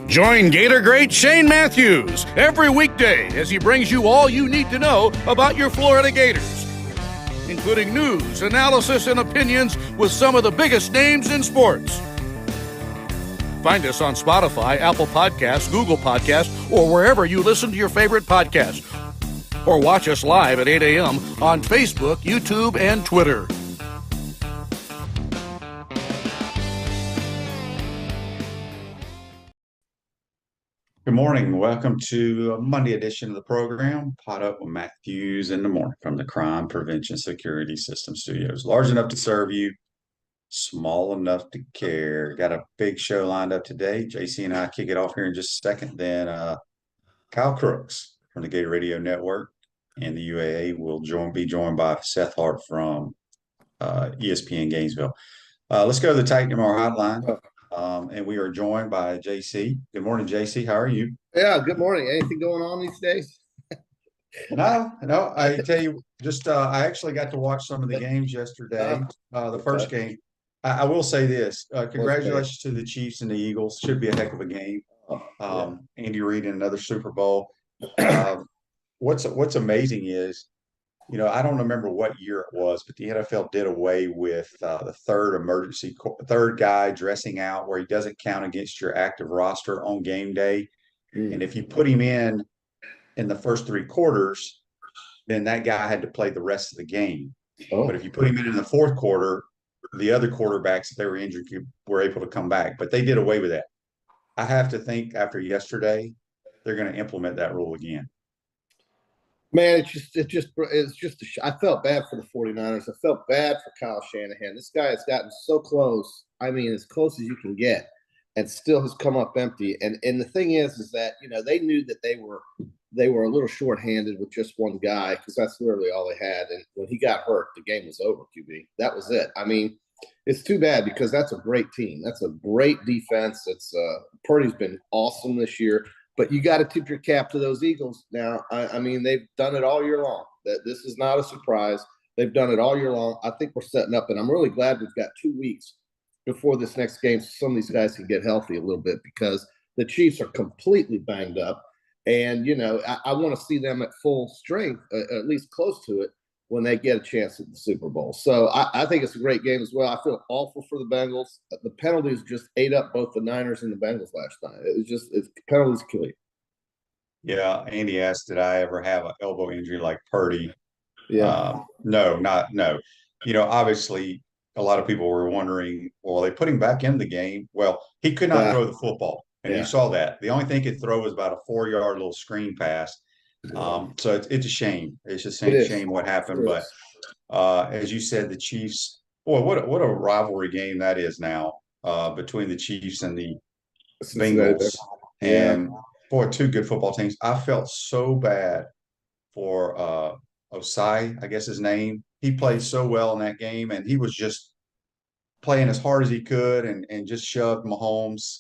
Join Gator great Shane Matthews every weekday as he brings you all you need to know about your Florida Gators, including news, analysis, and opinions with some of the biggest names in sports. Find us on Spotify, Apple Podcasts, Google Podcasts, or wherever you listen to your favorite podcasts. Or watch us live at 8 a.m. on Facebook, YouTube, and Twitter. Good morning. Welcome to a Monday edition of the program, Pot Up with Matthews in the morning from the Crime Prevention Security System Studios. Large enough to serve you, small enough to care. Got a big show lined up today. JC and I kick it off here in just a second. Then Kyle Crooks from the Gator Radio Network and the UAA will be joined by Seth Harp from ESPN Gainesville. Let's go to the Titan Tomorrow hotline. And we are joined by JC. Good morning, JC. How are you? Yeah, good morning. Anything going on these days? No. I tell you, just I actually got to watch some of the games yesterday. The first game. I will say this: congratulations to the Chiefs and the Eagles. Should be a heck of a game. Andy Reid in another Super Bowl. What's amazing is, I don't remember what year it was, but the NFL did away with the third guy dressing out where he doesn't count against your active roster on game day. And if you put him in the first three quarters, then that guy had to play the rest of the game. But if you put him in the fourth quarter, the other quarterbacks, if they were injured, were able to come back. But they did away with that. I have to think after yesterday, they're going to implement that rule again. Man, I felt bad for the 49ers. I felt bad for Kyle Shanahan. This guy has gotten so close. I mean, as close as you can get, and still has come up empty. And the thing is that, they knew that they were a little shorthanded with just one guy, because that's literally all they had. And when he got hurt, the game was over, QB. That was it. I mean, it's too bad, because that's a great team. That's a great defense. Purdy's been awesome this year. But you got to tip your cap to those Eagles. Now, I mean, they've done it all year long. This is not a surprise. They've done it all year long. I think we're setting up, and I'm really glad we've got 2 weeks before this next game so some of these guys can get healthy a little bit, because the Chiefs are completely banged up. And, I want to see them at full strength, at least close to it, when they get a chance at the Super Bowl. So I think it's a great game as well. I feel awful for the Bengals. The penalties just ate up both the Niners and the Bengals last night. It's penalties kill you. Yeah, Andy asked, did I ever have an elbow injury like Purdy? Yeah. No. Obviously, a lot of people were wondering, well, they put him back in the game. Well, he could not throw the football, and you saw that. The only thing he could throw was about a 4-yard little screen pass. So it's a shame. It's just a shame what happened. But as you said, the Chiefs, boy, what a rivalry game that is now between the Chiefs and the Bengals. And boy, two good football teams. I felt so bad for Osai, I guess his name. He played so well in that game, and he was just playing as hard as he could and just shoved Mahomes.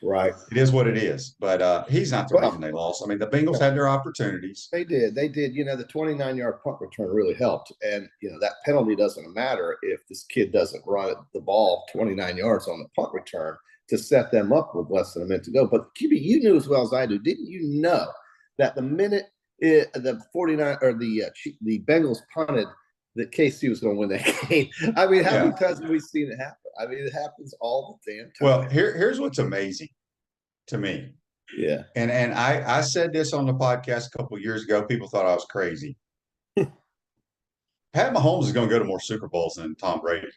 Right. It is what it is, but he's not the reason they lost. I mean, the Bengals had their opportunities. They did. The 29-yard punt return really helped. And, that penalty doesn't matter if this kid doesn't run the ball 29 yards on the punt return to set them up with less than a minute to go. But, QB, you knew as well as I do, didn't you know that the minute the Bengals punted, that KC was going to win that game? I mean, how many times have we seen it happen? I mean, it happens all the damn time. Well, here's what's amazing to me. Yeah. And I said this on the podcast a couple of years ago. People thought I was crazy. Pat Mahomes is going to go to more Super Bowls than Tom Brady.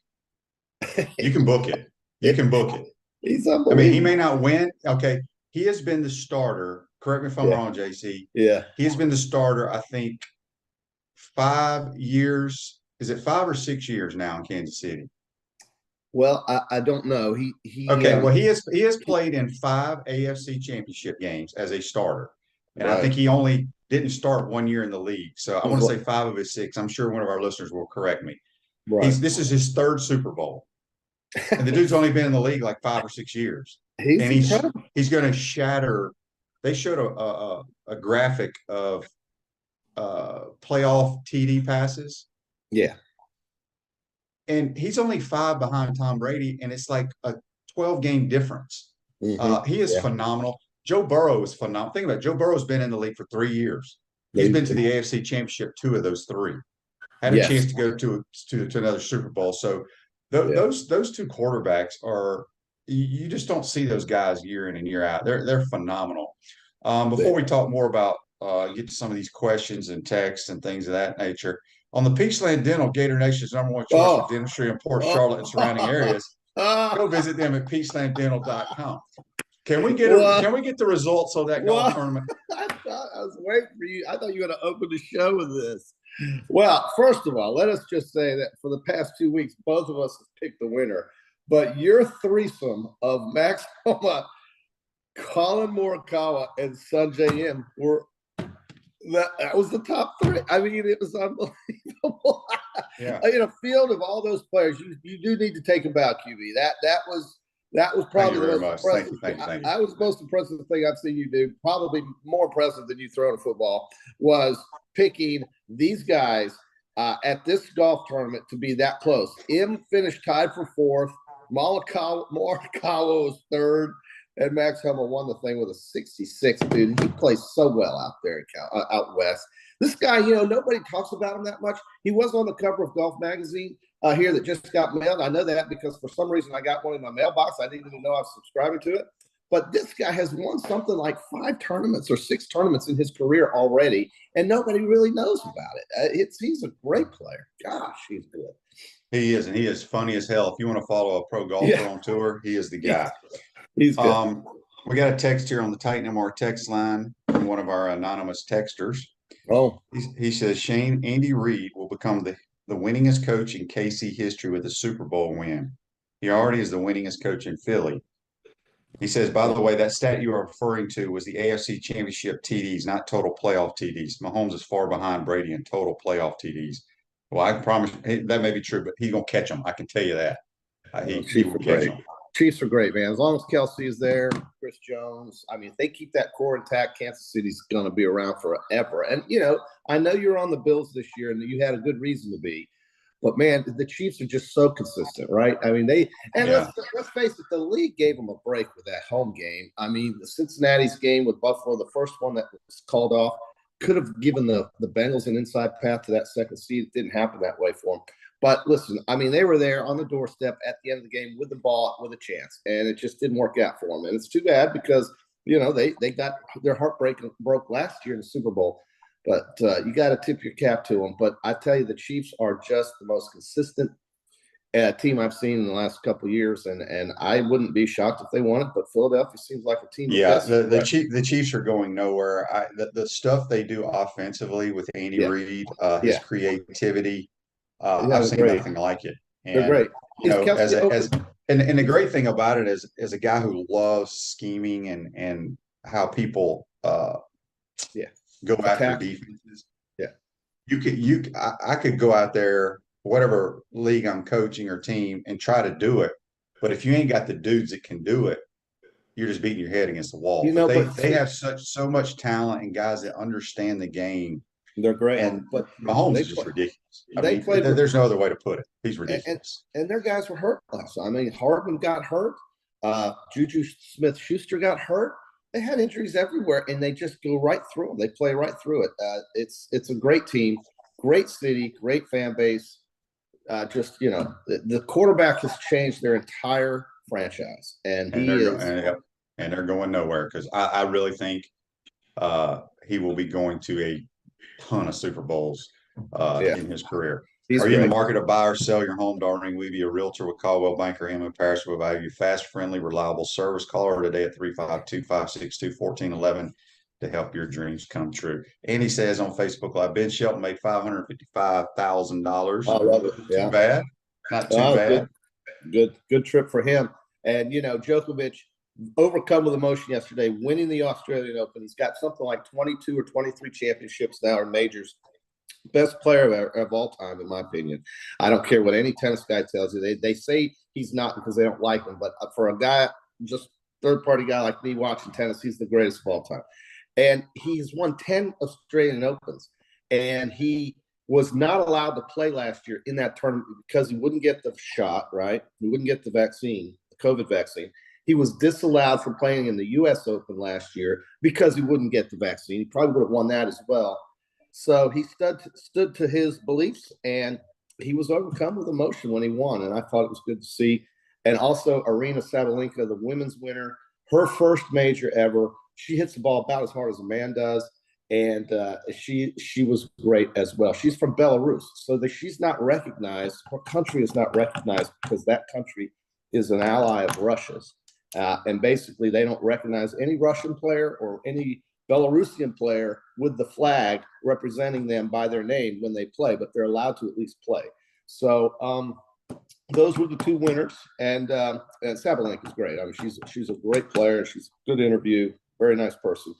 You can book it. He's unbelievable. I mean, he may not win. Okay. He has been the starter. Correct me if I'm wrong, JC. Yeah. He has been the starter, I think, 5 years. Is it 5 or 6 years now in Kansas City? Well, I don't know. He has played in 5 AFC championship games as a starter. And I think he only didn't start 1 year in the league. So I want to say 5 of his 6. I'm sure one of our listeners will correct me. Right. This is his 3rd Super Bowl. And the dude's only been in the league like 5 or 6 years. He's going to shatter. They showed a graphic of playoff TD passes. Yeah. and he's only 5 behind Tom Brady, and it's like a 12-game difference. He is phenomenal. Joe Burrow is phenomenal. Think about it. Joe Burrow's been in the league for 3 years. He's been to the AFC Championship 2 of those 3. Had a chance to go to another Super Bowl. So those 2 quarterbacks are, you just don't see those guys year in and year out. They're phenomenal. Before we talk more about get to some of these questions and texts and things of that nature, on the Peachland Dental, Gator Nation's #1 choice for dentistry in Port Charlotte and surrounding areas, go visit them at peachlanddental.com. Can we get the results of that golf tournament? I was waiting for you. I thought you were going to open the show with this. Well, first of all, let us just say that for the past 2 weeks, both of us have picked the winner. But your threesome of Max Homa, Colin Morikawa, and Sanjay M that was the top 3. I mean, it was unbelievable. Yeah. In a field of all those players, you do need to take a bow, QB. That was probably the most impressive. Thank you. I was the most impressive thing I've seen you do, probably more impressive than you throwing a football, was picking these guys at this golf tournament to be that close. M finished tied for 4th. Morikawa was 3rd. And Max Homa won the thing with a 66, dude. He plays so well out there out west. This guy, nobody talks about him that much. He was on the cover of Golf Magazine here that just got mailed. I know that because for some reason I got one in my mailbox. I didn't even know I was subscribing to it. But this guy has won something like 5 tournaments or 6 tournaments in his career already, and nobody really knows about it. He's a great player. Gosh, he's good. He is, and he is funny as hell. If you want to follow a pro golfer on tour, he is the guy. He's good. We got a text here on the Titan MR text line from one of our anonymous texters. Oh, he says, Shane, Andy Reid will become the winningest coach in KC history with a Super Bowl win. He already is the winningest coach in Philly. He says, by the way, that stat you are referring to was the AFC Championship TDs, not total playoff TDs. Mahomes is far behind Brady in total playoff TDs. Well, I can promise that may be true, but he's going to catch them. I can tell you that. He will catch them. Chiefs are great, man. As long as Kelsey is there, Chris Jones. I mean, if they keep that core intact, Kansas City's going to be around forever. And, I know you're on the Bills this year and you had a good reason to be. But, man, the Chiefs are just so consistent, right? I mean, let's face it, the league gave them a break with that home game. I mean, the Cincinnati's game with Buffalo, the first one that was called off, could have given the Bengals an inside path to that second seed. It didn't happen that way for them. But listen, I mean, they were there on the doorstep at the end of the game with the ball, with a chance, and it just didn't work out for them. And it's too bad because, they got their heart broke last year in the Super Bowl. But you got to tip your cap to them. But I tell you, the Chiefs are just the most consistent team I've seen in the last couple of years, and I wouldn't be shocked if they won it. But Philadelphia seems like a team. Yeah, the Chiefs are going nowhere. The stuff they do offensively with Andy Reid, his creativity. I've seen nothing like it. And, they're great. And the great thing about it is, as a guy who loves scheming and how people go after defenses. Yeah, I could go out there, whatever league I'm coaching or team, and try to do it. But if you ain't got the dudes that can do it, you're just beating your head against the wall. They have so much talent and guys that understand the game. They're great. But Mahomes is just ridiculous. There's no other way to put it. He's ridiculous. And their guys were hurt last time. I mean, Hardman got hurt. Juju Smith-Schuster got hurt. They had injuries everywhere, and they just go right through them. They play right through it. It's a great team, great city, great fan base. The quarterback has changed their entire franchise, and they're going nowhere because I really think he will be going to a ton of Super Bowls in his career. Are you in the market to buy or sell your home, darling? We be a realtor with Caldwell Banker Hammond Parish. We provide you fast, friendly, reliable service. Call her today at 352-562-1411 to help your dreams come true. And he says on Facebook Live, Ben Shelton made $555,000. I love it. Yeah. Too bad. Not too bad. Good trip for him. And, Djokovic overcome with emotion yesterday, winning the Australian Open. He's got something like 22 or 23 championships now in majors. Best player of all time, in my opinion. I don't care what any tennis guy tells you. They say he's not because they don't like him. But for a guy, just third-party guy like me watching tennis, he's the greatest of all time. And he's won 10 Australian Opens. And he was not allowed to play last year in that tournament because he wouldn't get the shot, right? He wouldn't get the vaccine, the COVID vaccine. He was disallowed from playing in the U.S. Open last year because he wouldn't get the vaccine. He probably would have won that as well. So he stood to his beliefs, and he was overcome with emotion when he won, and I thought it was good to see. And also Aryna Sabalenka, the women's winner, her first major ever. She hits the ball about as hard as a man does, and she was great as well. She's from Belarus, so that she's not recognized. Her country is not recognized because that country is an ally of Russia's. And basically, they don't recognize any Russian player or any Belarusian player with the flag representing them by their name when they play, but they're allowed to at least play. So those were the two winners, and Sabalenka is great. I mean, she's a great player. She's a good interview, very nice person,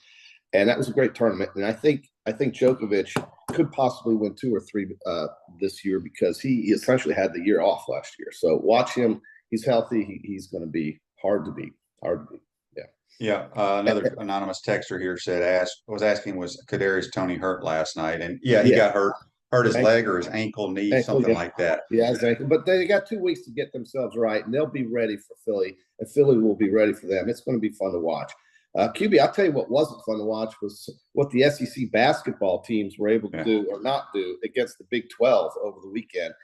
and that was a great tournament. And I think Djokovic could possibly win 2 or 3 this year because he essentially had the year off last year. So watch him. He's healthy. He's going to be hard to beat. Yeah. Another anonymous texter here was asking, was Kadarius Toney hurt last night? And he got hurt his leg or his ankle, knee, something like that. Yeah, his ankle. But they got 2 weeks to get themselves right, and they'll be ready for Philly, and Philly will be ready for them. It's going to be fun to watch. QB, I'll tell you what wasn't fun to watch was what the SEC basketball teams were able to do or not do against the Big 12 over the weekend.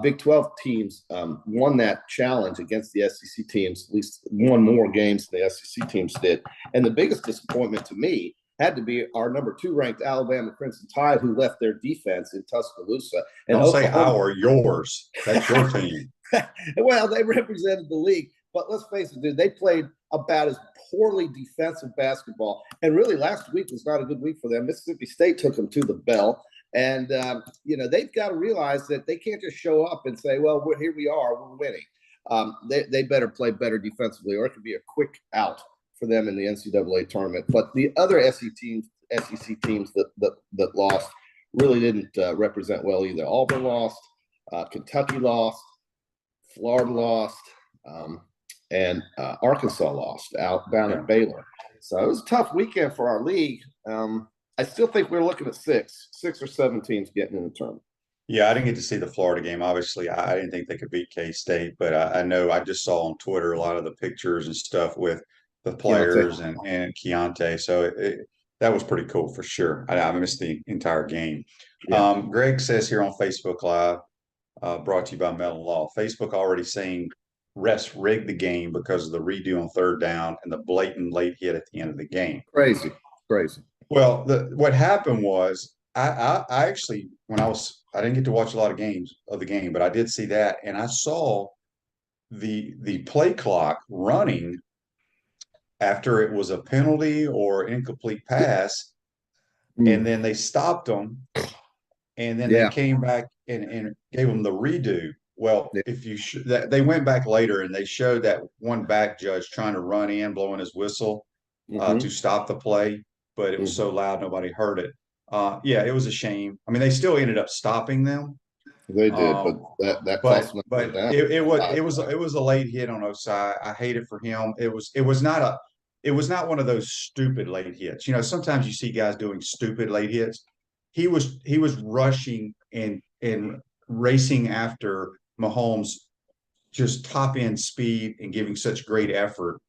Big 12 teams won that challenge against the SEC teams, at least won more games than the SEC teams did. And the biggest disappointment to me had to be our number 2 ranked Alabama Crimson Tide, who left their defense in Tuscaloosa. And don't say our, yours. That's your team. Well, they represented the league. But let's face it, dude, they played about as poorly defensive basketball. And really, last week was not a good week for them. Mississippi State took them to the bell. And, they've got to realize that they can't just show up and say, well, here we are, we're winning. They better play better defensively, or it could be a quick out for them in the NCAA tournament. But the other SEC teams that lost really didn't represent well either. Auburn lost, Kentucky lost, Florida lost, and Arkansas lost down at Baylor. So it was a tough weekend for our league. I still think we're looking at 6 or 7 teams getting in the tournament. Yeah, I didn't get to see the Florida game. Obviously, I didn't think they could beat K-State, but I know I just saw on Twitter a lot of the pictures and stuff with the players and Keontae. So that was pretty cool for sure. I missed the entire game. Yeah. Greg says here on Facebook Live, brought to you by Mellon Law, Facebook already saying refs rigged the game because of the redo on 3rd down and the blatant late hit at the end of the game. Crazy. Well, what happened was I actually, I didn't get to watch a lot of the game, but I did see that, and I saw the play clock running after it was a penalty or incomplete pass, and then they stopped them, and then they came back and gave them the redo. Well, they went back later and they showed that one back judge trying to run in, blowing his whistle to stop the play. But it was so loud nobody heard it. It was a shame. I mean, they still ended up stopping them. They did, but that cost them. But it was a late hit on Osai. I hate it for him. It was not one of those stupid late hits. Sometimes you see guys doing stupid late hits. He was rushing and racing after Mahomes, just top end speed and giving such great effort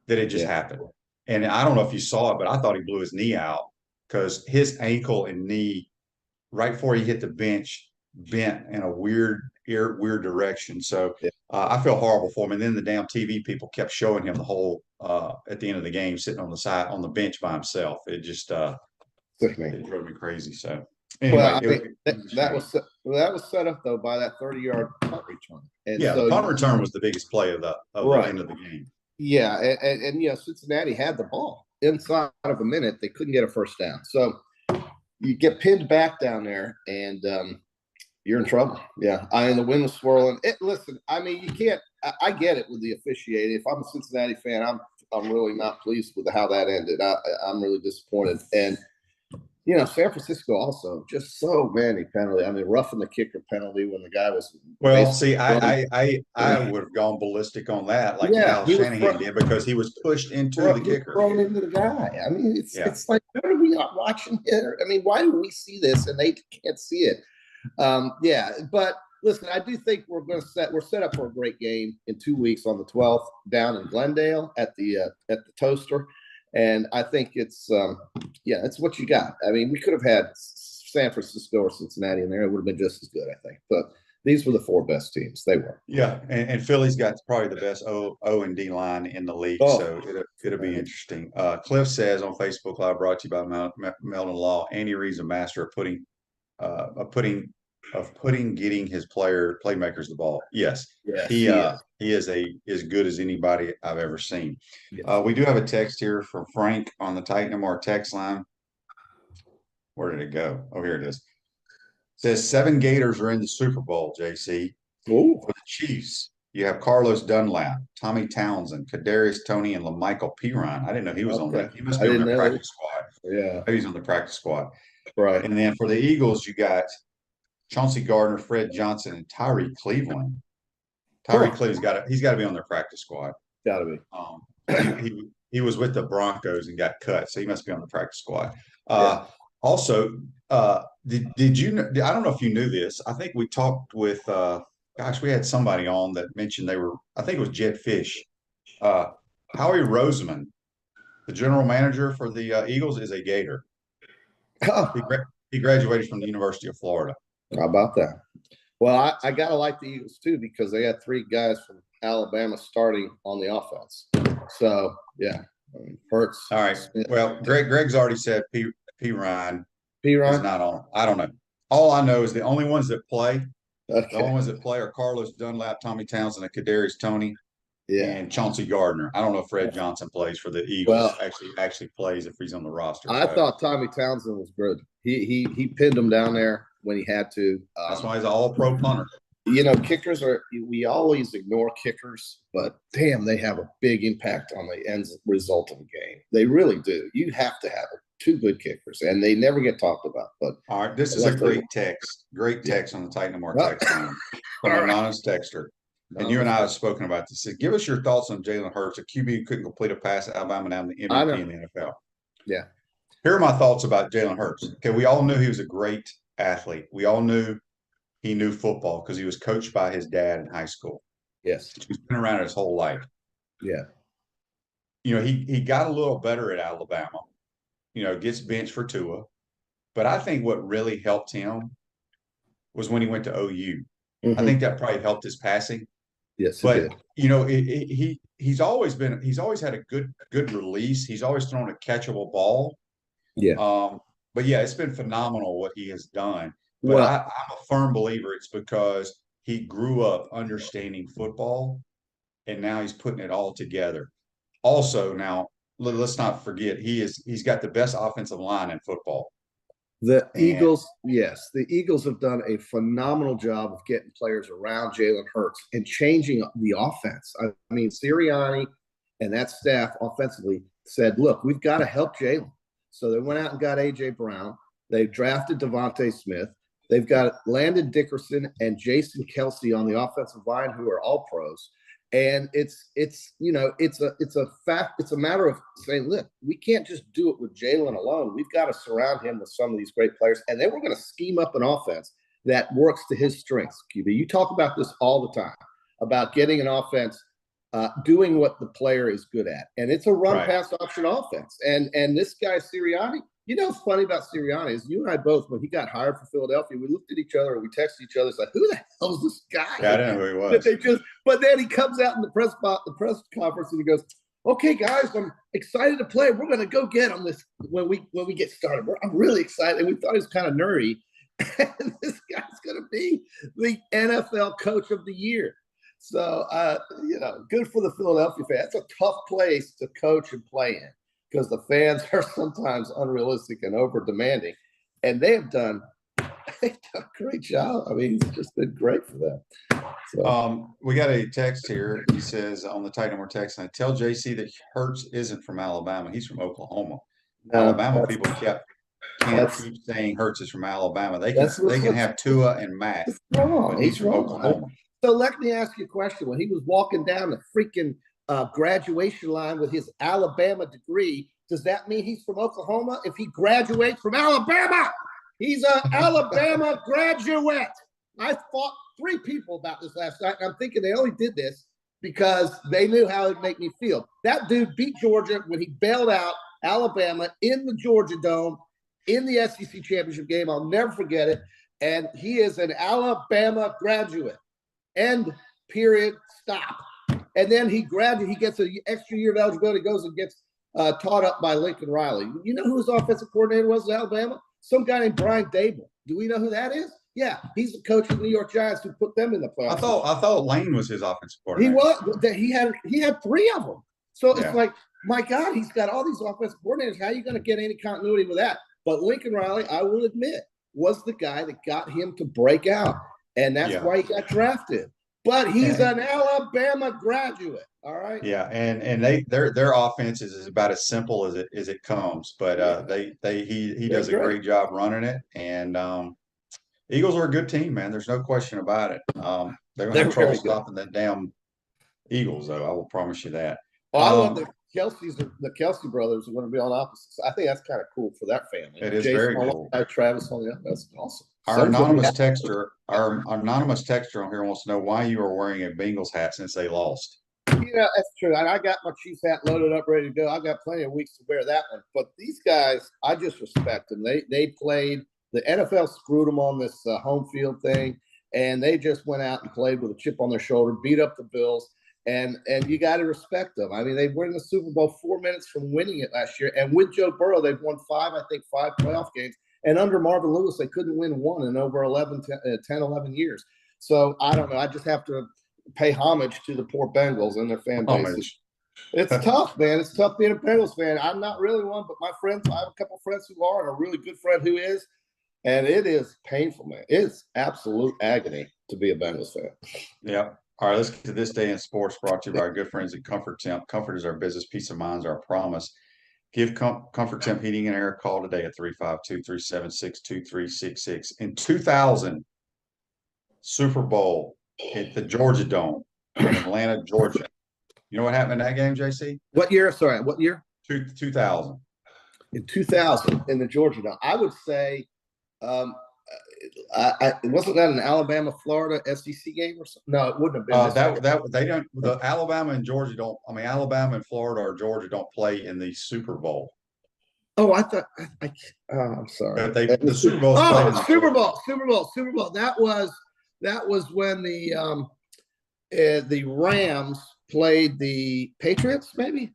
that it just happened. And I don't know if you saw it, but I thought he blew his knee out because his ankle and knee, right before he hit the bench, bent in a weird direction. So I feel horrible for him. And then the damn TV people kept showing him the whole at the end of the game, sitting on the bench by himself. It just it drove me crazy. So anyway, that was set up though by that 30-yard punt return. And the punt return was the biggest play of the end of the game. Yeah, and Cincinnati had the ball inside of a minute. They couldn't get a first down. So you get pinned back down there, and you're in trouble. Yeah, and the wind was swirling. Listen, I mean, you can't. I get it with the officiating. If I'm a Cincinnati fan, I'm really not pleased with how that ended. I'm really disappointed. And you know, San Francisco also just so many penalties. I mean, roughing the kicker penalty when the guy was well. See, I would have gone ballistic on that, like Kyle Shanahan did, because he was pushed into the kicker, thrown into the guy. I mean, it's like, what are we not watching here? I mean, why do we see this and they can't see it? But listen, I do think we're set up for a great game in 2 weeks on the 12th down in Glendale at the Toaster. And I think it's what you got. I mean, we could have had San Francisco or Cincinnati in there. It would have been just as good, I think. But these were the 4 best teams. They were. Yeah, and Philly's got probably the best O and D line in the league, so it'll be interesting. Cliff says on Facebook Live, brought to you by Melton Law, Andy Reid's a master of getting his playmakers the ball. Yes, he is as good as anybody I've ever seen. Yes. We do have a text here from Frank on the Titan MR text line. Where did it go? Oh, here it is. It says 7 Gators are in the Super Bowl, JC. Ooh. For the Chiefs, you have Carlos Dunlap, Tommy Townsend, Kadarius Toney, and LaMichael Piron. I didn't know he was on that. He must be on the practice squad. Yeah. He's on the practice squad. Right. And then for the Eagles, you got Chauncey Gardner, Fred Johnson, and Tyree Cleveland. Cleveland's got to be on their prpractice squad. Got to be. He was with the Broncos and got cut, so he must be on the practice squad. Also, did you know? I don't know if you knew this. I think we talked with we had somebody on that mentioned they were. I think it was Jed Fish. Howie Roseman, the general manager for the Eagles, is a Gator. He graduated from the University of Florida. How about that? Well, I gotta like the Eagles too, because they had 3 guys from Alabama starting on the offense. So yeah, Hurts. All right. Well, Greg's already said P. Ryan is not on. I don't know. All I know is the only ones that play. Okay. The only ones that play are Carlos Dunlap, Tommy Townsend, and Kadarius Toney, and Chauncey Gardner. I don't know if Fred Johnson plays for the Eagles. Well, actually plays if he's on the roster. I thought Tommy Townsend was good. He pinned him down there when he had to. That's why he's an all-pro punter. You know, kickers we always ignore kickers, but damn, they have a big impact on the end result of a game. They really do. You have to have 2 good kickers, and they never get talked about. But all right, this is a great text. Great text on the Titan MR text line from an anonymous texter. And you and I have spoken about this. Give us your thoughts on Jalen Hurts, a QB who couldn't complete a pass at Alabama, now the MVP in the NFL. Yeah. Here are my thoughts about Jalen Hurts. Okay, we all knew he was a great athlete. We all knew he knew football because he was coached by his dad in high school. Yes. He's been around his whole life. Yeah. You know, he got a little better at Alabama. You know, gets benched for Tua. But I think what really helped him was when he went to OU. I think that probably helped his passing. Yes, but you know, he's always had a good release. He's always thrown a catchable ball. Yeah. But yeah, it's been phenomenal what he has done. But I'm a firm believer it's because he grew up understanding football, and now he's putting it all together. Also, now let's not forget he's got the best offensive line in football. The Eagles have done a phenomenal job of getting players around Jalen Hurts and changing the offense. I mean, Sirianni and that staff offensively said, look, we've got to help Jalen. So they went out and got A.J. Brown. They drafted Devontae Smith. They've got Landon Dickerson and Jason Kelsey on the offensive line, who are all pros. And it's a fact. It's a matter of saying, look, we can't just do it with Jalen alone. We've got to surround him with some of these great players. And then we're going to scheme up an offense that works to his strengths, QB. You talk about this all the time, about getting an offense, doing what the player is good at. And it's a run-pass option offense. And this guy, Sirianni, you know what's funny about Sirianni is you and I both, when he got hired for Philadelphia, we looked at each other and we texted each other, like, who the hell is this guy? Yeah, I didn't know who he was. But then he comes out in the press conference and he goes, okay, guys, I'm excited to play. We're going to go get on this when we get started. I'm really excited. And we thought he was kind of nerdy. And this guy's going to be the NFL Coach of the Year. So, good for the Philadelphia fans. It's a tough place to coach and play in, because the fans are sometimes unrealistic and over-demanding. And they've done a great job. I mean, it's just been great for them. So. We got a text here. He says on the Titan MR text, I tell JC that Hurts isn't from Alabama. He's from Oklahoma. Alabama people kept can't keep saying Hurts is from Alabama. They can have Tua and Mac. Wrong. He's from Oklahoma. So let me ask you a question. When he was walking down the freaking graduation line with his Alabama degree, does that mean he's from Oklahoma? If he graduates from Alabama, he's an Alabama graduate. I fought 3 people about this last night, and I'm thinking they only did this because they knew how it would make me feel. That dude beat Georgia when he bailed out Alabama in the Georgia Dome in the SEC championship game. I'll never forget it. And he is an Alabama graduate. End, period, stop. And then he gets an extra year of eligibility, goes and gets taught up by Lincoln Riley. You know who his offensive coordinator was in Alabama? Some guy named Brian Dable. Do we know who that is? Yeah, he's the coach of the New York Giants who put them in the playoffs. I thought Lane was his offensive coordinator. He was. He had 3 of them. So it's like, my God, he's got all these offensive coordinators. How are you going to get any continuity with that? But Lincoln Riley, I will admit, was the guy that got him to break out, and that's why he got drafted. But he's an Alabama graduate. All right. Yeah, and their offense is about as simple as it comes. But he does a great job running it, and Eagles are a good team, man. There's no question about it. They're going to have trouble stopping the damn Eagles, though. I will promise you that. Well, I love the Kelsey brothers are going to be on opposites. I think that's kind of cool for that family. It is Jason very cool. Travis on the other. That's awesome. Our anonymous texter on here wants to know why you are wearing a Bengals hat since they lost. That's true. And I got my Chiefs hat loaded up, ready to go. I got plenty of weeks to wear that one. But these guys, I just respect them. They played. The NFL screwed them on this home field thing, and they just went out and played with a chip on their shoulder, beat up the Bills. And you got to respect them. I mean, they were in the Super Bowl 4 minutes from winning it last year. And with Joe Burrow, they've won 5 playoff games. And under Marvin Lewis, they couldn't win 1 in over 10, 11 years. So I don't know. I just have to pay homage to the poor Bengals and their fan base. It's tough, man. It's tough being a Bengals fan. I'm not really one, but my friends, I have a couple of friends who are, and a really good friend who is. And it is painful, man. It's absolute agony to be a Bengals fan. Yeah. All right, let's get to This Day in Sports, brought to you by our good friends at Comfort Temp. Comfort is our business. Peace of mind is our promise. Give Comfort Temp Heating and Air a call today at 352-376-2366. In 2000, Super Bowl at the Georgia Dome in Atlanta, Georgia. You know what happened in that game, JC? What year? Sorry, what year? 2000. In 2000, in the Georgia Dome. I would say wasn't that an Alabama-Florida SEC game or something? No, it wouldn't have been. The Alabama and Georgia don't. I mean, Alabama and Florida or Georgia don't play in the Super Bowl. Oh, I thought. I'm sorry. But the Super Bowl. Oh, Super Bowl. That was when the Rams played the Patriots, maybe.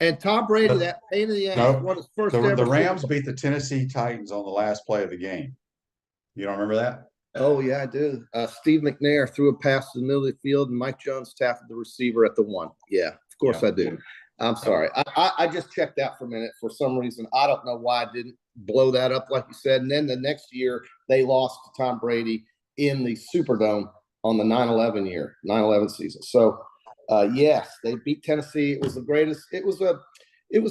And Tom Brady, that pain in the ass, won his first ever. The Rams beat the Tennessee Titans on the last play of the game. You don't remember that? Oh, yeah, I do. Steve McNair threw a pass to the middle of the field, and Mike Jones tackled the receiver at the 1. Yeah, of course I do. I'm sorry. I just checked out for a minute. For some reason, I don't know why I didn't blow that up like you said. And then the next year, they lost to Tom Brady in the Superdome on the 9/11 season. So, yes, they beat Tennessee. It was the greatest. It was a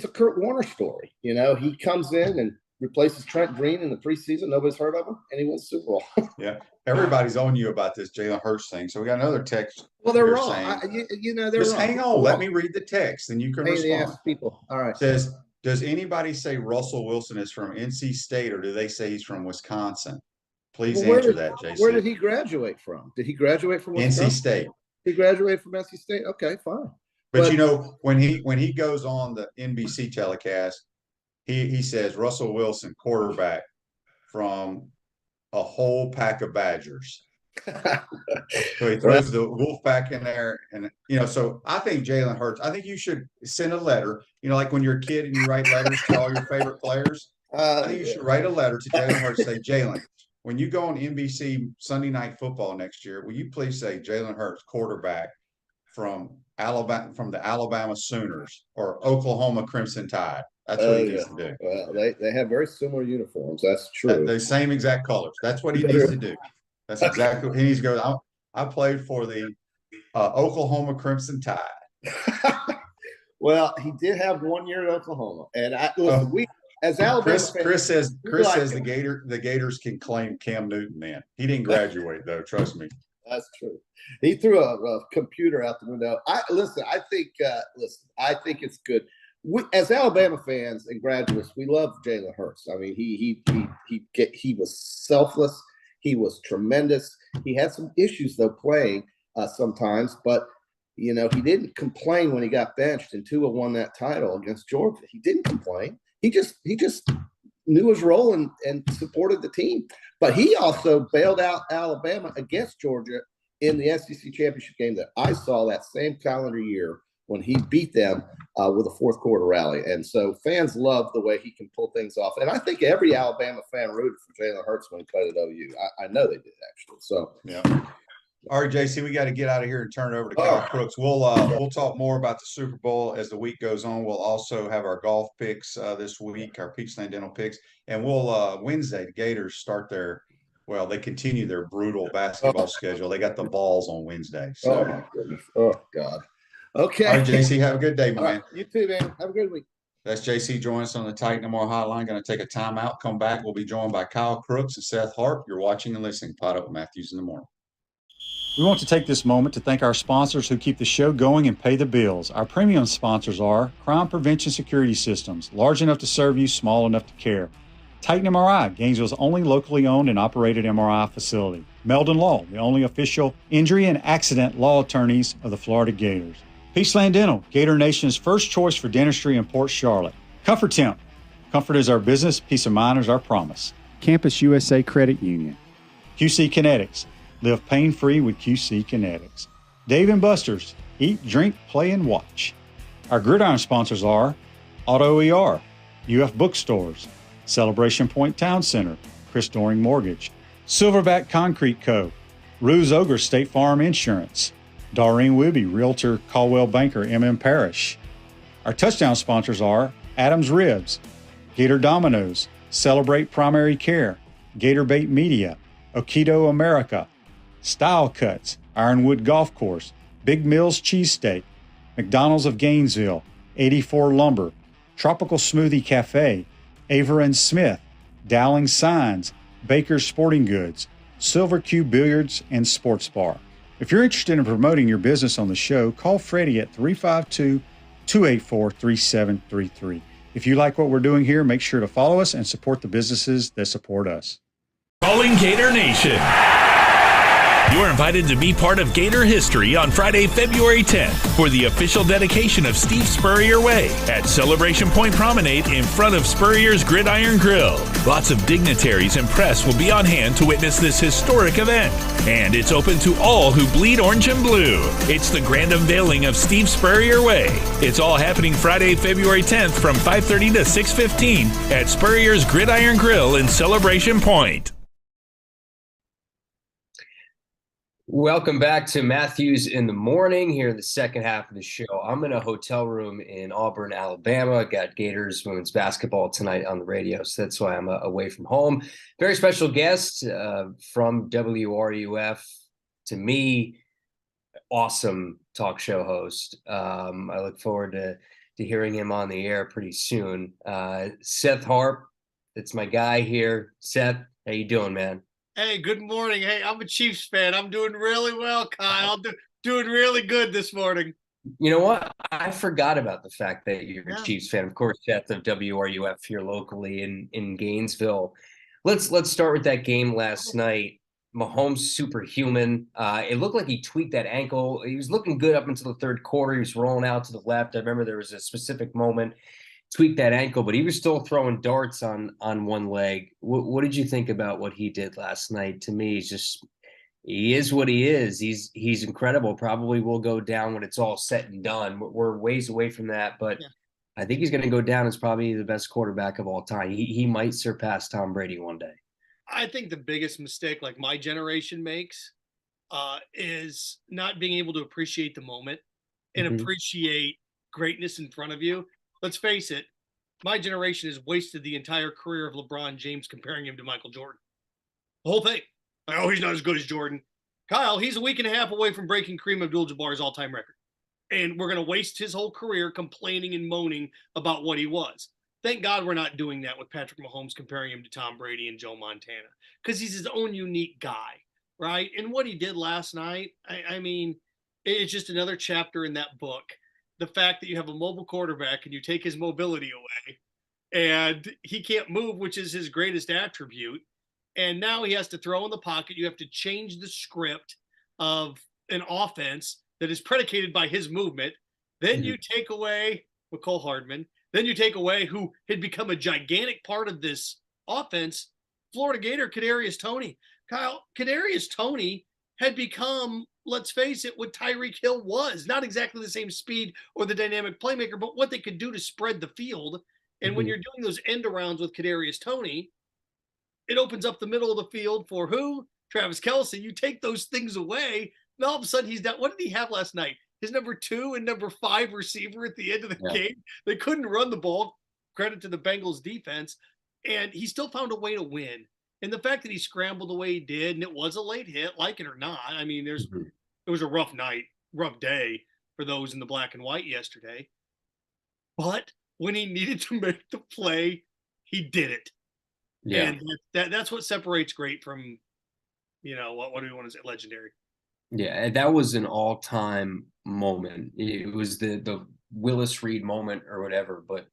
Kurt Warner story. You know, he comes in and replaces Trent Green in the preseason. Nobody's heard of him, and he wins the Super Bowl. Yeah, everybody's on you about this Jalen Hurts thing. So we got another text. Well, they're wrong. They're just wrong. Hang on. Let me read the text, and you can respond. People. All right. It says, does anybody say Russell Wilson is from NC State, or do they say he's from Wisconsin? Please answer that, JC. Where did he graduate from? Did he graduate from Wisconsin? NC State. He graduated from NC State. Okay, fine. But you know, when he goes on the NBC telecast, he says Russell Wilson, quarterback from a whole pack of Badgers. So he throws the wolf back in there, and so I think Jalen Hurts. I think you should send a letter. Like when you're a kid and you write letters to all your favorite players. I think you should write a letter to Jalen Hurts. Say, Jalen, when you go on NBC Sunday Night Football next year, will you please say Jalen Hurts, quarterback from Alabama, from the Alabama Sooners or Oklahoma Crimson Tide? That's what he needs to do. Well, they have very similar uniforms. That's true. The same exact colors. That's what he needs to do. That's exactly what he needs to go. I played for the Oklahoma Crimson Tide. Well, he did have 1 year at Oklahoma, and as Alabama Chris fans, says the Gators can claim Cam Newton. Man, he didn't graduate though. Trust me. That's true. He threw a computer out the window. I think it's good. As Alabama fans and graduates, we love Jalen Hurts. I mean, he was selfless. He was tremendous. He had some issues though playing sometimes, but he didn't complain when he got benched and Tua won that title against Georgia. He didn't complain. He just knew his role and supported the team. But he also bailed out Alabama against Georgia in the SEC championship game that I saw that same calendar year when he beat them with a fourth quarter rally. And so fans love the way he can pull things off. And I think every Alabama fan rooted for Jalen Hurts when he played at OU. I know they did, actually. So, yeah. All right, JC, we got to get out of here and turn it over to Kyle Crooks. We'll talk more about the Super Bowl as the week goes on. We'll also have our golf picks this week, our Peachland Dental picks, and we'll Wednesday the Gators they continue their brutal basketball schedule. They got the Balls on Wednesday. So. Oh my goodness! Oh God. Okay. All right, JC, have a good day, my man. You too, man. Have a good week. That's JC joining us on the Titan Tomorrow Hotline. Going to take a timeout. Come back. We'll be joined by Kyle Crooks and Seth Harp. You're watching and listening. Pot Up with Matthews in the Morning. We want to take this moment to thank our sponsors who keep the show going and pay the bills. Our premium sponsors are Crime Prevention Security Systems, large enough to serve you, small enough to care. Titan MRI, Gainesville's only locally owned and operated MRI facility. Meldon Law, the only official injury and accident law attorneys of the Florida Gators. Peachland Dental, Gator Nation's first choice for dentistry in Port Charlotte. Comfort Temp, comfort is our business, peace of mind is our promise. Campus USA Credit Union. QC Kinetics, live pain-free with QC Kinetics. Dave & Buster's, eat, drink, play, and watch. Our gridiron sponsors are Auto ER, UF Bookstores, Celebration Point Town Center, Chris Doring Mortgage, Silverback Concrete Co., Ruse Ogre State Farm Insurance, Doreen Wibby, Realtor Caldwell Banker, MM Parish. Our touchdown sponsors are Adams Ribs, Gator Dominoes, Celebrate Primary Care, Gator Bait Media, Okido America, Style Cuts, Ironwood Golf Course, Big Mills Cheesesteak, McDonald's of Gainesville, 84 Lumber, Tropical Smoothie Cafe, Aver and Smith, Dowling Signs, Baker's Sporting Goods, Silver Cube Billiards and Sports Bar. If you're interested in promoting your business on the show, call Freddie at 352-284-3733. If you like what we're doing here, make sure to follow us and support the businesses that support us. Calling Gator Nation. You're invited to be part of Gator history on Friday, February 10th for the official dedication of Steve Spurrier Way at Celebration Point Promenade in front of Spurrier's Gridiron Grill. Lots of dignitaries and press will be on hand to witness this historic event. And it's open to all who bleed orange and blue. It's the grand unveiling of Steve Spurrier Way. It's all happening Friday, February 10th from 5:30 to 6:15 at Spurrier's Gridiron Grill in Celebration Point. Welcome back to Matthews in the Morning here in the second half of the show. I'm in a hotel room in Auburn, Alabama. I got Gators women's basketball tonight on the radio, so that's why I'm away from home. Very special guest from WRUF. To me, awesome talk show host. I look forward to hearing him on the air pretty soon. Seth Harp, that's my guy here. Seth, how you doing, man? Hey, good morning. Hey, I'm a Chiefs fan. I'm doing really well, Kyle. Doing really good this morning. You know what? I forgot about the fact that you're a Chiefs fan. Of course, Seth of WRUF here locally in Gainesville. Let's start with that game last night. Mahomes superhuman. It looked like he tweaked that ankle. He was looking good up until the third quarter. He was rolling out to the left. I remember there was a specific moment. Tweaked that ankle, but he was still throwing darts on one leg. What did you think about what he did last night? To me, he is what he is. He's incredible. Probably will go down when it's all said and done. We're ways away from that, but yeah. I think he's going to go down as probably the best quarterback of all time. He might surpass Tom Brady one day. I think the biggest mistake like my generation makes is not being able to appreciate the moment and appreciate greatness in front of you. Let's face it, my generation has wasted the entire career of LeBron James comparing him to Michael Jordan. The whole thing. Like, oh, he's not as good as Jordan. Kyle, he's a week and a half away from breaking Kareem Abdul-Jabbar's all-time record. And we're going to waste his whole career complaining and moaning about what he was. Thank God we're not doing that with Patrick Mahomes, comparing him to Tom Brady and Joe Montana, because he's his own unique guy, right? And what he did last night, I mean, it's just another chapter in that book. The fact that you have a mobile quarterback and you take his mobility away and he can't move, which is his greatest attribute. And now he has to throw in the pocket. You have to change the script of an offense that is predicated by his movement. Then you take away McCole Hardman. Then you take away who had become a gigantic part of this offense, Florida Gator Kadarius Toney. Kyle, Kadarius Toney had become, let's face it, what Tyreek Hill was. Not exactly the same speed or the dynamic playmaker, but what they could do to spread the field. And when you're doing those end arounds with Kadarius Toney, it opens up the middle of the field for who? Travis Kelce. You take those things away, and all of a sudden he's down. What did he have last night? His number 2 and number 5 receiver at the end of the game. They couldn't run the ball. Credit to the Bengals defense. And he still found a way to win. And the fact that he scrambled the way he did, and it was a late hit, like it or not. I mean, it was a rough night, rough day for those in the black and white yesterday. But when he needed to make the play, he did it. Yeah. And that's what separates great from, what do we want to say, legendary. Yeah, that was an all-time moment. It was the Willis Reed moment or whatever, but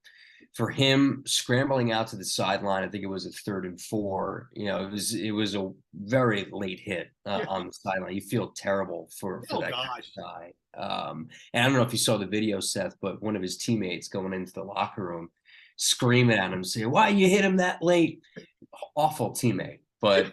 for him scrambling out to the sideline, I think it was a 3rd and 4. It was a very late hit on the sideline. You feel terrible for that guy. And I don't know if you saw the video, Seth, but one of his teammates going into the locker room screaming at him, saying, "Why you hit him that late?" Awful teammate, but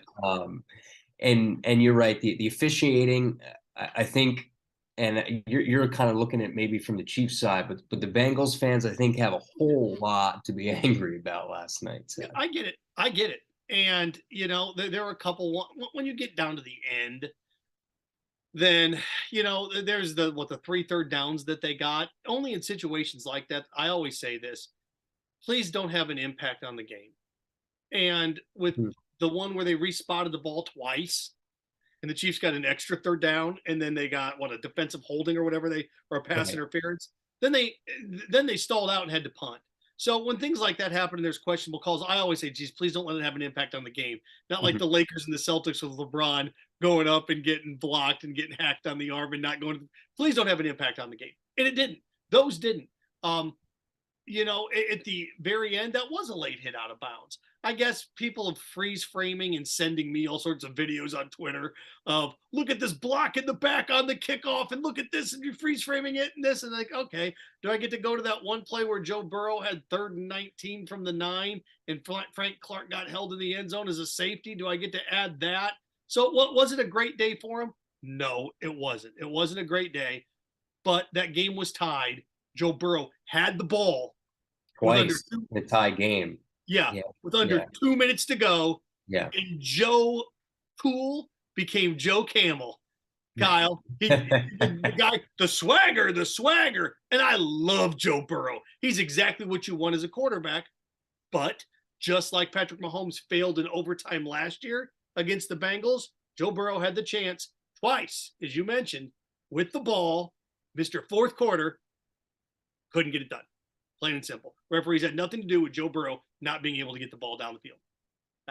and you're right. The officiating, I think. And you're kind of looking at maybe from the Chiefs side, but the Bengals fans, I think, have a whole lot to be angry about last night. So. I get it. And, there are a couple, when you get down to the end, then, there's the 3 third downs that they got. Only in situations like that, I always say this, please don't have an impact on the game. And with the one where they respotted the ball twice, and the Chiefs got an extra 3rd down, and then they got a defensive holding or whatever or a pass interference. Then they stalled out and had to punt. So when things like that happen and there's questionable calls, I always say, geez, please don't let it have an impact on the game. Not like the Lakers and the Celtics with LeBron going up and getting blocked and getting hacked on the arm and not going. Please don't have an impact on the game. And it didn't. Those didn't. At the very end, that was a late hit out of bounds. I guess people of freeze framing and sending me all sorts of videos on Twitter of, look at this block in the back on the kickoff and look at this and you're freeze framing it and this. And like, okay, do I get to go to that one play where Joe Burrow had 3rd and 19 from the 9 and Frank Clark got held in the end zone as a safety? Do I get to add that? So was it a great day for him? No, it wasn't. It wasn't a great day, but that game was tied. Joe Burrow had the ball. Twice in a tie game. Yeah, with under 2 minutes to go. Yeah. And Joe Cool became Joe Camel. Kyle, the guy, the swagger. And I love Joe Burrow. He's exactly what you want as a quarterback. But just like Patrick Mahomes failed in overtime last year against the Bengals, Joe Burrow had the chance twice, as you mentioned, with the ball, Mr. Fourth quarter, couldn't get it done. Plain and simple. Referees had nothing to do with Joe Burrow not being able to get the ball down the field.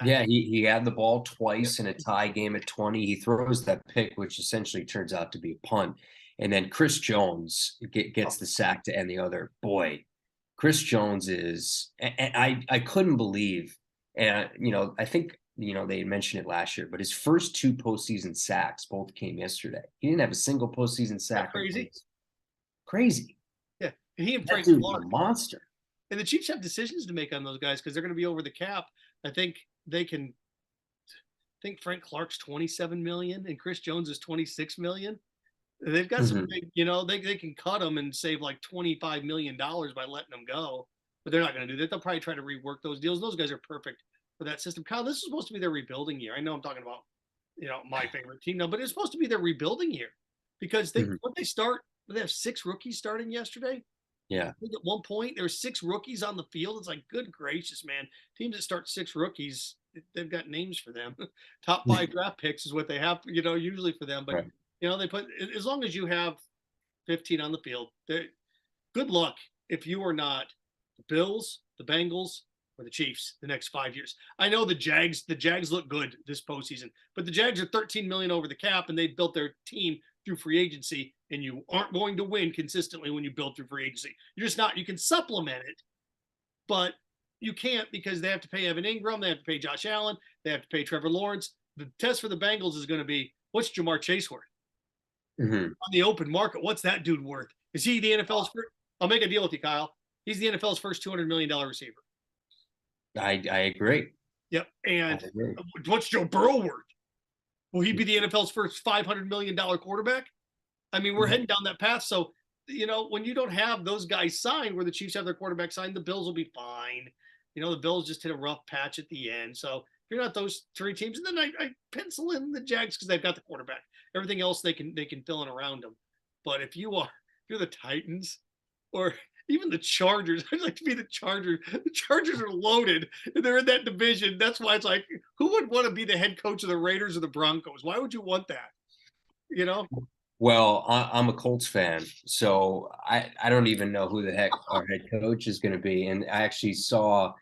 Yeah, he had the ball twice in a tie game at 20. He throws that pick, which essentially turns out to be a punt. And then Chris Jones gets the sack to end the other. Boy, Chris Jones is – and I couldn't believe – and, I think, they had mentioned it last year, but his first 2 postseason sacks both came yesterday. He didn't have a single postseason sack. Crazy. Yeah, and he and Frank Clark, a monster. And the Chiefs have decisions to make on those guys because they're going to be over the cap. I think they can. I think Frank Clark's $27 million and Chris Jones is $26 million. They've got some big, they can cut them and save like $25 million by letting them go, but they're not going to do that. They'll probably try to rework those deals. Those guys are perfect for that system. Kyle, this is supposed to be their rebuilding year. I know I'm talking about, my favorite team now, but it's supposed to be their rebuilding year because they have 6 rookies starting yesterday. Yeah. I think at one point there were 6 rookies on the field. It's like, good gracious, man. Teams that start 6 rookies, they've got names for them. Top 5 draft picks is what they have, usually for them. But, right. They put, as long as you have 15 on the field, good luck if you are not The Bills, the Bengals, or the Chiefs the next 5 years. I know the Jags look good this postseason, but the Jags are $13 million over the cap, and they built their team through free agency, and you aren't going to win consistently when you build through free agency. You're just not. You can supplement it, but you can't because they have to pay Evan Ingram, they have to pay Josh Allen, they have to pay Trevor Lawrence. The test for the Bengals is going to be, what's Jamar Chase worth? On the open market, what's that dude worth? Is he the NFL's first? I'll make a deal with you, Kyle. He's the NFL's first $200 million receiver. I agree. Yep. And what's Joe Burrow worth? Will he be the NFL's first $500 million quarterback? I mean, we're heading down that path. So, when you don't have those guys signed where the Chiefs have their quarterback signed, the Bills will be fine. The Bills just hit a rough patch at the end. So if you're not those three teams, and then I pencil in the Jags because they've got the quarterback. Everything else they can fill in around them. But if you're the Titans or even the Chargers, I'd like to be the Chargers. The Chargers are loaded, and they're in that division. That's why it's like, who would want to be the head coach of the Raiders or the Broncos? Why would you want that? Well, I'm a Colts fan, so I don't even know who the heck our head coach is going to be. And I actually saw,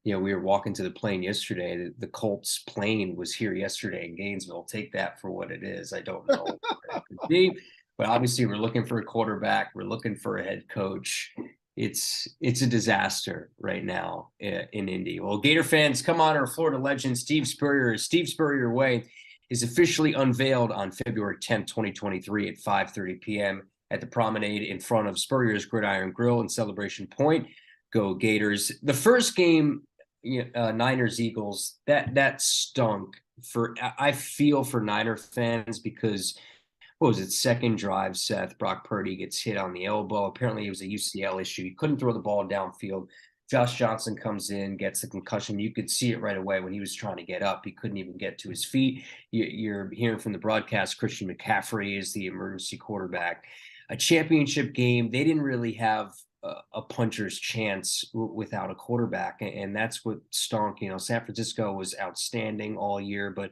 we were walking to the plane yesterday. The Colts plane was here yesterday in Gainesville. Take that for what it is. I don't know what it could be, but obviously we're looking for a quarterback. We're looking for a head coach. It's a disaster right now in Indy. Well, Gator fans, come on, our Florida legend, Steve Spurrier Way is officially unveiled on February 10th, 2023 at 5:30 p.m. at the promenade in front of Spurrier's Gridiron Grill in Celebration Point. Go Gators. The first game, Niners-Eagles, that stunk. I feel for Niner fans because, what was it, second drive, Seth, Brock Purdy gets hit on the elbow. Apparently it was a UCL issue. He couldn't throw the ball downfield. Josh Johnson comes in, gets the concussion. You could see it right away when he was trying to get up. He couldn't even get to his feet. You're hearing from the broadcast, Christian McCaffrey is the emergency quarterback. A championship game, they didn't really have a puncher's chance without a quarterback, and that's what stunk. San Francisco was outstanding all year, but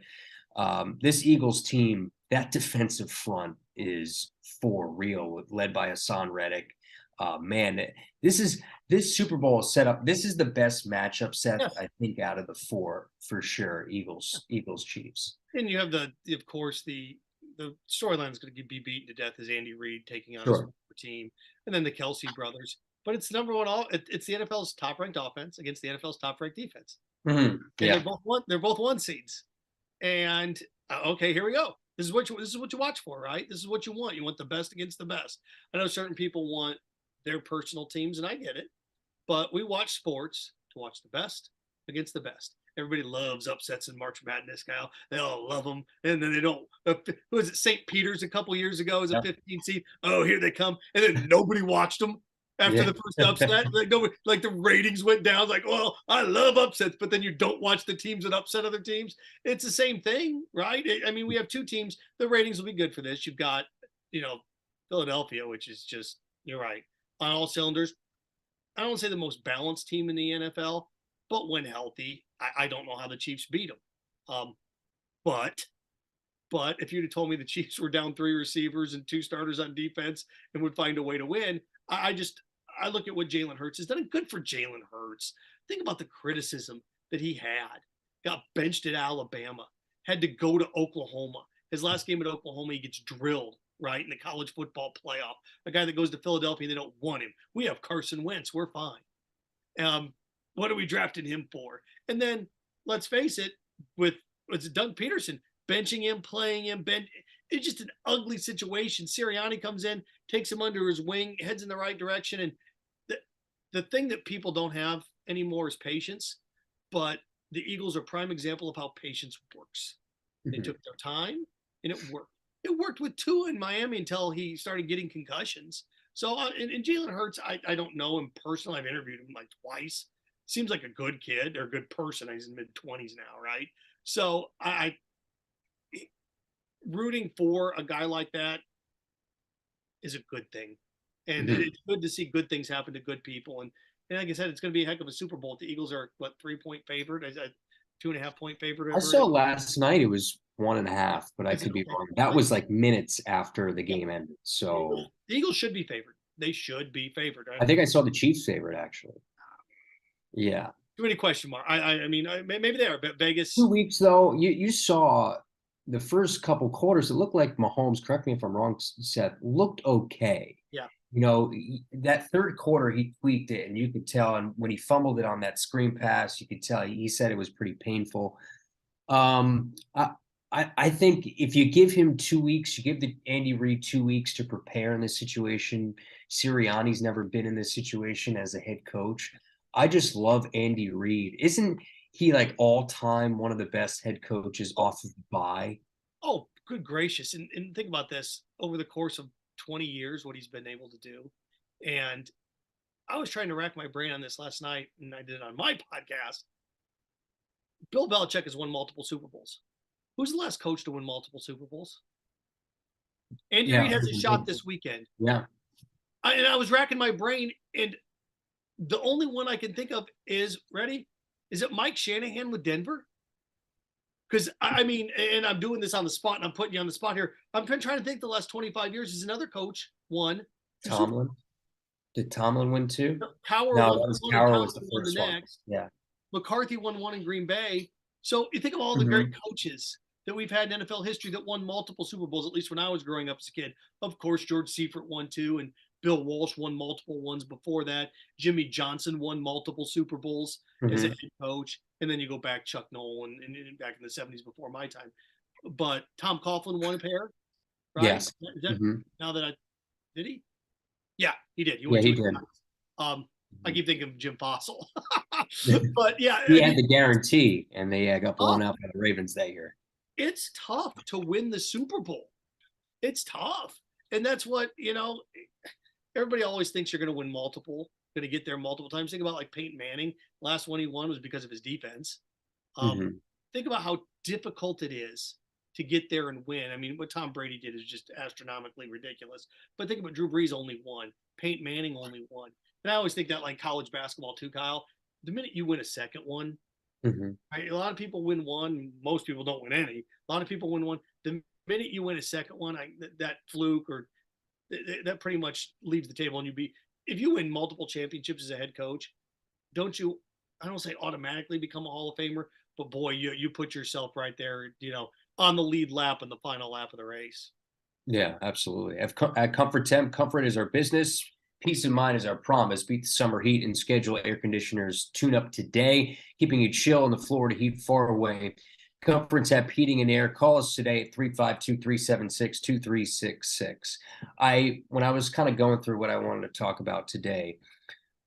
this Eagles team, that defensive front is for real, led by Hassan Reddick. Man, this Super Bowl is set up. This is the best matchup set, I think, out of the four for sure. Eagles, Chiefs. And you have of course, the storyline is going to be beaten to death as Andy Reid taking on his team, and then the Kelsey brothers. But it's number one. It's the NFL's top-ranked offense against the NFL's top-ranked defense. Mm-hmm. Yeah, they're both one seeds. And okay, here we go. This is what you watch for, right? This is what you want. You want the best against the best. I know certain people want their personal teams, and I get it. But we watch sports to watch the best against the best. Everybody loves upsets in March Madness, Kyle. They all love them. And then they don't. Who was it? St. Peter's a couple years ago as a 15 seed. Oh, here they come. And then nobody watched them after the first upset. Like the ratings went down. Like, well, I love upsets, but then you don't watch the teams that upset other teams. It's the same thing, right? I mean, we have two teams. The ratings will be good for this. You've got, Philadelphia, which is just, you're right, on all cylinders. I don't want to say the most balanced team in the NFL, but when healthy, I don't know how the Chiefs beat them. But if you'd have told me the Chiefs were down 3 receivers and 2 starters on defense and would find a way to win, I look at what Jalen Hurts has done. And good for Jalen Hurts. Think about the criticism that he had. Got benched at Alabama, had to go to Oklahoma. His last game at Oklahoma, he gets drilled, right, in the college football playoff. A guy that goes to Philadelphia, they don't want him. We have Carson Wentz. We're fine. What are we drafting him for? And then, let's face it, it's Doug Peterson, benching him, playing him, it's just an ugly situation. Sirianni comes in, takes him under his wing, heads in the right direction. And the thing that people don't have anymore is patience. But the Eagles are a prime example of how patience works. Mm-hmm. They took their time, and it worked. It worked with Tua in Miami until he started getting concussions. So, and Jalen Hurts, I don't know him personally. I've interviewed him like twice. Seems like a good kid or a good person. He's in mid-20s now, right? So I rooting for a guy like that is a good thing. And it's good to see good things happen to good people. And like I said, it's going to be a heck of a Super Bowl. The Eagles are, 3-point favorite? 2.5-point favorite? I saw last night it was 1.5, but I could be wrong. That was like minutes after the game ended. So the Eagles should be favored. They should be favored. I think I saw the Chiefs favorite, actually. Yeah. Too many question marks. I mean, maybe they are, but Vegas. 2 weeks though, you saw the first couple quarters. It looked like Mahomes. Correct me if I'm wrong, Seth. Looked okay. Yeah. You know, that third quarter he tweaked it, and you could tell. And when he fumbled it on that screen pass, you could tell he said it was pretty painful. I think if you give him 2 weeks, you give the Andy Reid 2 weeks to prepare in this situation. Sirianni's never been in this situation as a head coach. I just love Andy Reid. Isn't he like all time one of the best head coaches off of the bye? Oh, good gracious. And think about this over the course of 20 years, what he's been able to do. And I was trying to rack my brain on this last night, and I did it on my podcast. Bill Belichick has won multiple Super Bowls. Who's the last coach to win multiple Super Bowls? Andy Reid has a shot this weekend. Yeah. And I was racking my brain, and the only one I can think of is, ready? Is it Mike Shanahan with Denver? Because, I mean, and I'm doing this on the spot, and I'm putting you on the spot here. I'm trying to think the last 25 years is another coach won. Tomlin? Did Tomlin win too? Cowher was the first one. Next. Yeah. McCarthy won one in Green Bay. So you think of all the great coaches that we've had in NFL history that won multiple Super Bowls, at least when I was growing up as a kid. Of course, George Seifert won 2, and Bill Walsh won multiple ones before that. Jimmy Johnson won multiple Super Bowls as a head coach. And then you go back, Chuck Nolan, and back in the 70s before my time. But Tom Coughlin won a pair, right? Yes. Now that did he? Yeah, he did. He did. I keep thinking of Jim Fossil. But yeah. He had the guarantee, and they got blown out by the Ravens that year. It's tough to win the Super Bowl. It's tough. And that's what, everybody always thinks you're going to win multiple, going to get there multiple times. Think about like Peyton Manning. Last one he won was because of his defense. Think about how difficult it is to get there and win. I mean, what Tom Brady did is just astronomically ridiculous. But think about Drew Brees only won. Peyton Manning only won. And I always think that like college basketball too, Kyle. The minute you win a second one, right, a lot of people win one. Most people don't win any. A lot of people win one. The minute you win a second one, that fluke or that pretty much leaves the table. And if you win multiple championships as a head coach, don't you? I don't say automatically become a Hall of Famer, but boy, you put yourself right there, on the lead lap in the final lap of the race. Yeah, absolutely. At Comfort Temp, comfort is our business. Peace of mind is our promise. Beat the summer heat and schedule air conditioners. Tune up today, keeping you chill in the Florida heat far away. Comfort Temp Heating and Air. Call us today at 352-376-2366. When I was kind of going through what I wanted to talk about today,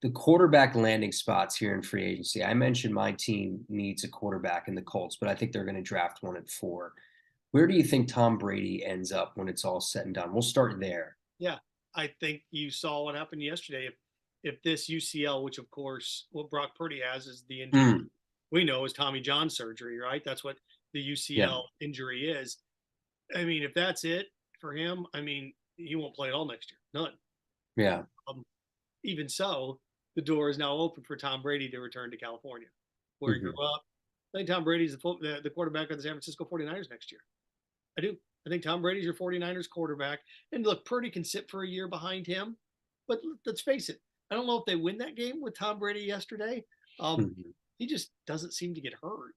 the quarterback landing spots here in free agency. I mentioned my team needs a quarterback in the Colts, but I think they're going to draft one at 4. Where do you think Tom Brady ends up when it's all said and done? We'll start there. Yeah, I think you saw what happened yesterday. If this UCL, which of course what Brock Purdy has is the injury we know is Tommy John surgery, right? That's what the UCL injury is. I mean, if that's it for him, I mean, he won't play at all next year. None. Yeah. Even so, the door is now open for Tom Brady to return to California, where he grew up. I think Tom Brady's the quarterback of the San Francisco 49ers next year. I do. I think Tom Brady's your 49ers quarterback. And look, Purdy can sit for a year behind him. But let's face it, I don't know if they win that game with Tom Brady yesterday. He just doesn't seem to get hurt.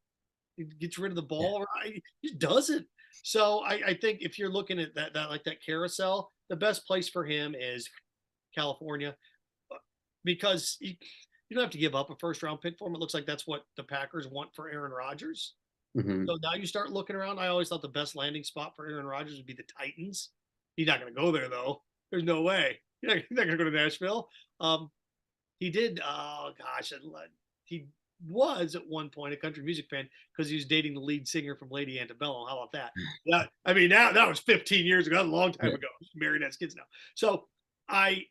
He gets rid of the ball. Right? He just doesn't. So I think if you're looking at that like that carousel, the best place for him is California, because you don't have to give up a first-round pick for him. It looks like that's what the Packers want for Aaron Rodgers. So now you start looking around. I always thought the best landing spot for Aaron Rodgers would be the Titans. He's not going to go there, though. There's no way. He's not going to go to Nashville. He did, he was at one point a country music fan because he was dating the lead singer from Lady Antebellum. How about that? Yeah, I mean, now that was 15 years ago, a long time ago. He's married, has kids now. So Aaron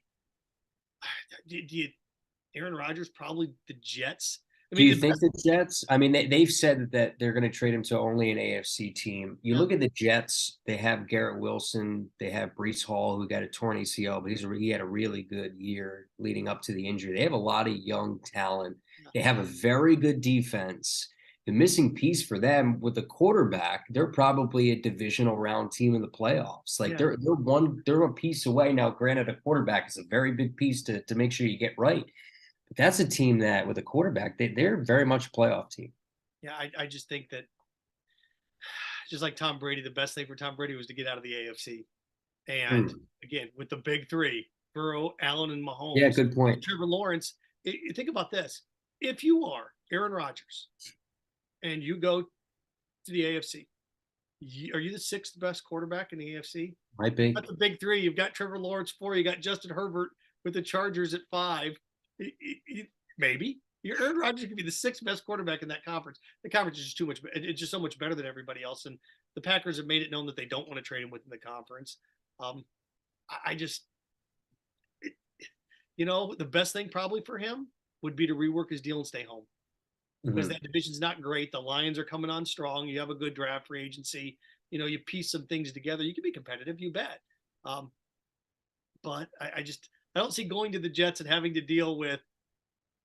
Rodgers, probably the Jets. I mean, do you think the Jets? I mean, they've said that they're going to trade him to only an AFC team. You look at the Jets; they have Garrett Wilson, they have Breece Hall, who got a torn ACL, but he had a really good year leading up to the injury. They have a lot of young talent. They have a very good defense. The missing piece for them with the quarterback, they're probably a divisional round team in the playoffs. Like they're a piece away now. Granted, a quarterback is a very big piece to make sure you get right. That's a team that with a quarterback, they're very much a playoff team. Yeah, I just think that just like Tom Brady, the best thing for Tom Brady was to get out of the AFC. And again, with the big three, Burrow, Allen, and Mahomes. Yeah, good point. Trevor Lawrence. Think about this. If you are Aaron Rodgers and you go to the AFC, are you the sixth best quarterback in the AFC? Might be. That's the big three. You've got Trevor Lawrence 4. You got Justin Herbert with the Chargers at 5. Maybe. Your Aaron Rodgers could be the sixth best quarterback in that conference. The conference is just too much. It's just so much better than everybody else. And the Packers have made it known that they don't want to trade him within the conference. The best thing probably for him would be to rework his deal and stay home. Because that division's not great. The Lions are coming on strong. You have a good draft free agency. You piece some things together. You can be competitive, you bet. But I don't see going to the Jets and having to deal with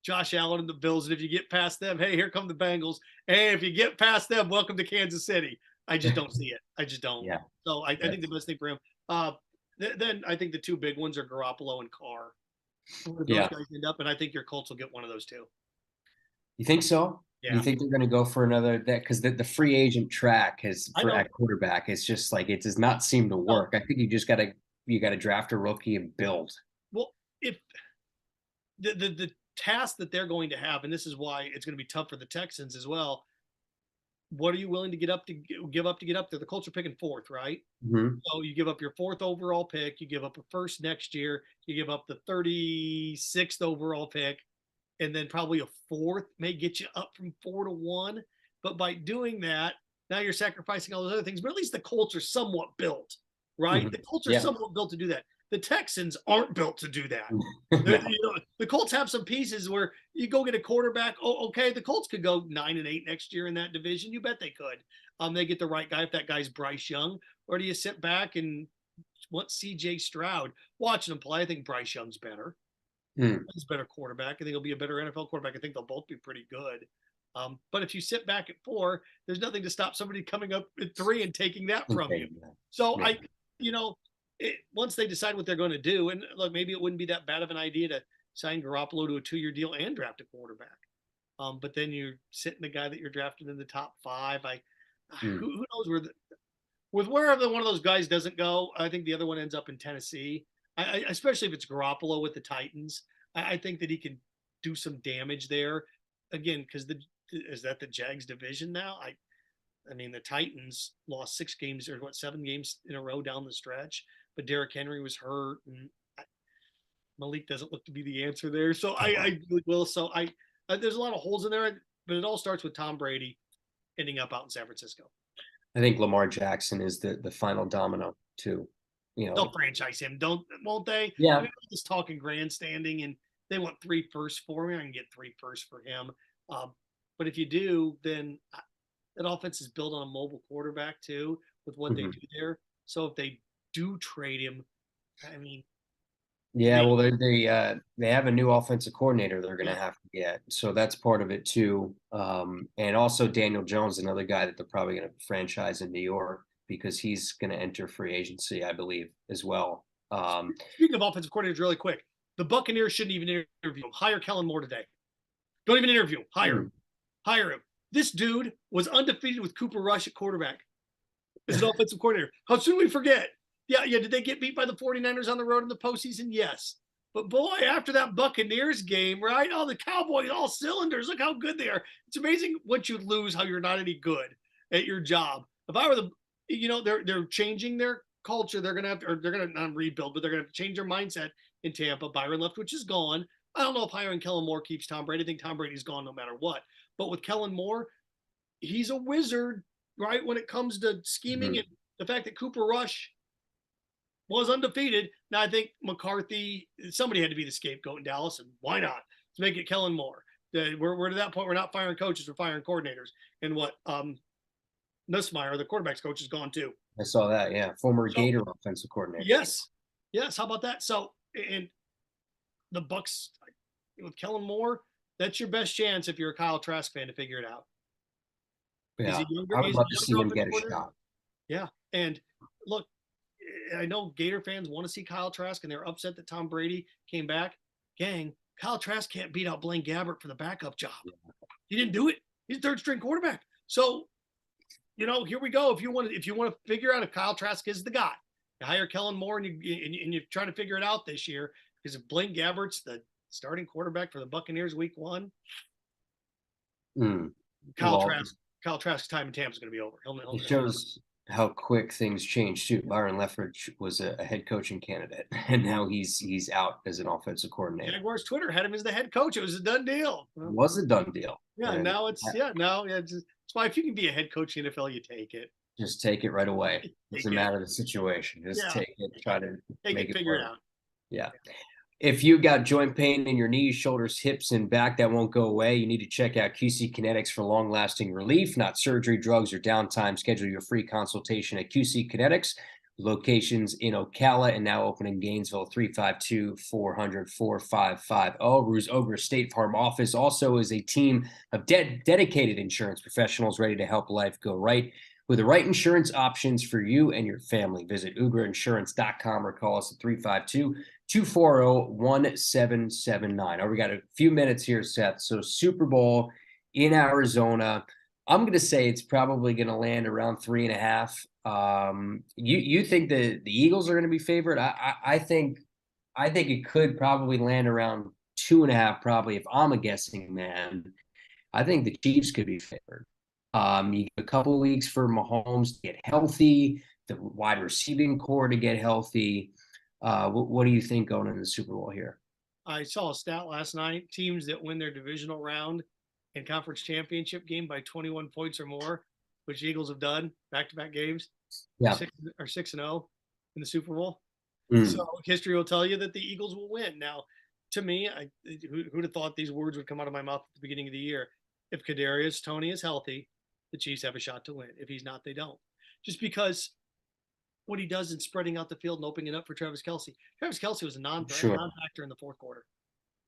Josh Allen and the Bills. And if you get past them, hey, here come the Bengals. Hey, if you get past them, welcome to Kansas City. I just don't see it. I just don't. Yeah. So I think the best thing for him. Then I think the two big ones are Garoppolo and Carr. Where those guys end up, and I think your Colts will get one of those two. You think so? Yeah. You think they're going to go for another that because the free agent track at quarterback is just like it does not seem to work. I think you just got to draft a rookie and build. Well, if the task that they're going to have, and this is why it's going to be tough for the Texans as well. What are you willing to give up to get up there? The Colts are picking 4th, right? Mm-hmm. So you give up your 4th overall pick, you give up a first next year, you give up the 36th overall pick. And then probably a 4th may get you up from 4 to 1. But by doing that, now you're sacrificing all those other things. But at least the Colts are somewhat built, right? Mm-hmm. The Colts are somewhat built to do that. The Texans aren't built to do that. The Colts have some pieces where you go get a quarterback. Oh, okay, the Colts could go 9-8 next year in that division. You bet they could. They get the right guy if that guy's Bryce Young. Or do you sit back and want C.J. Stroud? Watching him play, I think Bryce Young's better. He's a better quarterback. I think he'll be a better NFL quarterback. I think they'll both be pretty good. But if you sit back at 4, there's nothing to stop somebody coming up at 3 and taking that from you. So once they decide what they're going to do, and look, maybe it wouldn't be that bad of an idea to sign Garoppolo to a 2-year deal and draft a quarterback. But then you're sitting the guy that you're drafting in the top 5. Who knows wherever one of those guys doesn't go, I think the other one ends up in Tennessee. Especially if it's Garoppolo with the Titans, I think that he can do some damage there. Again, because is that the Jags division now? I mean, the Titans lost 6 games or 7 games in a row down the stretch, but Derrick Henry was hurt, and Malik doesn't look to be the answer there. So there's a lot of holes in there, but it all starts with Tom Brady ending up out in San Francisco. I think Lamar Jackson is the final domino too. They'll franchise him, won't they? Yeah. I mean, just talking grandstanding, and they want 3 firsts for me. I can get 3 firsts for him. But if you do, then that offense is built on a mobile quarterback too, with what they do there. So if they do trade him, I mean, yeah, well, they have a new offensive coordinator they're going to have to get, so that's part of it too. And also Daniel Jones, another guy that they're probably going to franchise in New York, because he's going to enter free agency, I believe, as well. Speaking of offensive coordinators, really quick, the Buccaneers shouldn't even interview him. Hire Kellen Moore today. Don't even interview him. Hire him. Hire him. This dude was undefeated with Cooper Rush at quarterback as an offensive coordinator. How soon we forget? Yeah. Did they get beat by the 49ers on the road in the postseason? Yes. But boy, after that Buccaneers game, right? Oh, the Cowboys, all cylinders. Look how good they are. It's amazing once you lose how you're not any good at your job. If I were they're changing their culture. They're going to not rebuild, but they're going to change their mindset in Tampa. Byron Leftwich is gone. I don't know if hiring Kellen Moore keeps Tom Brady. I think Tom Brady's gone no matter what. But with Kellen Moore, he's a wizard, right? When it comes to scheming and the fact that Cooper Rush was undefeated. Now I think McCarthy, somebody had to be the scapegoat in Dallas, and why not? Let's make it Kellen Moore. We're to that point. We're not firing coaches. We're firing coordinators. And what Nussmeier, the quarterback's coach, is gone too. I saw that. Yeah, former Gator offensive coordinator. Yes. How about that? So, and the Bucs with Kellen Moore, that's your best chance if you're a Kyle Trask fan to figure it out. Yeah, I would love to see him get a shot. Yeah, and look, I know Gator fans want to see Kyle Trask, and they're upset that Tom Brady came back. Gang, Kyle Trask can't beat out Blaine Gabbert for the backup job. He didn't do it. He's a third string quarterback. So, here we go. If you want to figure out if Kyle Trask is the guy, you hire Kellen Moore and you're trying to figure it out this year, because if Blaine Gabbert's the starting quarterback for the Buccaneers week 1, Kyle Trask's time in Tampa is going to be over. It shows how quick things change too. Byron Leftwich was a head coaching candidate, and now he's out as an offensive coordinator. Jaguars Twitter had him as the head coach. It was a done deal. It was a done deal. Yeah, and now it's that's why if you can be a head coach in the NFL, you take it. Just take it right away. It doesn't matter the situation. Just take it. Try to make it figure it out. Yeah. If you got joint pain in your knees, shoulders, hips, and back that won't go away, you need to check out QC Kinetics for long-lasting relief, not surgery, drugs, or downtime. Schedule your free consultation at QC Kinetics. Locations in Ocala and now open in Gainesville, 352-400-4550. Ruse Ogre State Farm Office also is a team of dedicated insurance professionals ready to help life go right. With the right insurance options for you and your family, visit ugrainsurance.com or call us at 352-240-1779. We got a few minutes here, Seth. So Super Bowl in Arizona. I'm going to say it's probably going to land around 3.5. You think the Eagles are going to be favored? I think it could probably land around 2.5. Probably, if I'm a guessing man. I think the Chiefs could be favored. You get a couple of weeks for Mahomes to get healthy, the wide receiving core to get healthy. What do you think going into the Super Bowl here? I saw a stat last night. Teams that win their divisional round and conference championship game by 21 points or more, which the Eagles have done back-to-back games, are 6-0 in the Super Bowl. So history will tell you that the Eagles will win. Now, to me, who'd have thought these words would come out of my mouth at the beginning of the year? If Kadarius Toney is healthy, the Chiefs have a shot to win. If he's not, they don't. Just because what he does in spreading out the field and opening it up for Travis Kelce. Travis Kelce was a non-factor in the fourth quarter.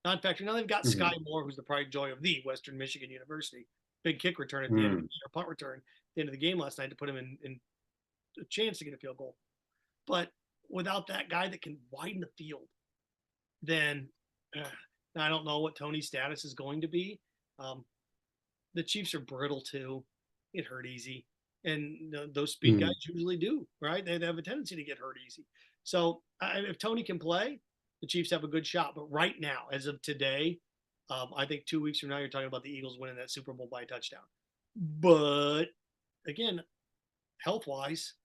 Non-factor. Now they've got Sky Moore, who's the pride and joy of the Western Michigan University. Big kick return at the end of the year, punt return at the end of the game last night to put him in a chance to get a field goal. But without that guy that can widen the field, then I don't know what Toney's status is going to be. The Chiefs are brittle too. Get hurt easy. And those speed guys usually do, right? They have a tendency to get hurt easy. So if Toney can play, the Chiefs have a good shot. But right now, as of today, I think 2 weeks from now, you're talking about the Eagles winning that Super Bowl by a touchdown. But again, health-wise,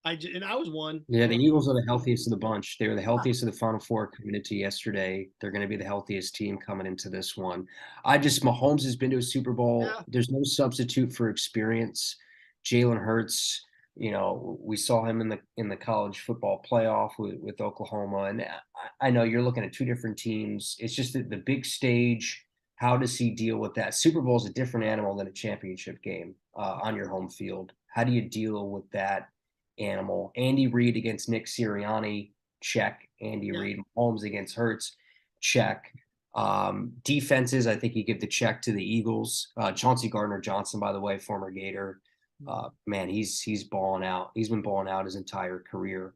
I was one. Yeah, the Eagles are the healthiest of the bunch. They were the healthiest of the Final Four coming into yesterday. They're going to be the healthiest team coming into this one. Mahomes has been to a Super Bowl. Yeah. There's no substitute for experience. Jalen Hurts, we saw him in the college football playoff with Oklahoma. And I know you're looking at two different teams. It's just the big stage. How does he deal with that? Super Bowl is a different animal than a championship game on your home field. How do you deal with that animal? Andy Reid against Nick Sirianni, check. Andy Reid. Mahomes against Hurts, check. Defenses, I think you give the check to the Eagles. Chauncey Gardner-Johnson, by the way, former Gator. Man, he's balling out. He's been balling out his entire career.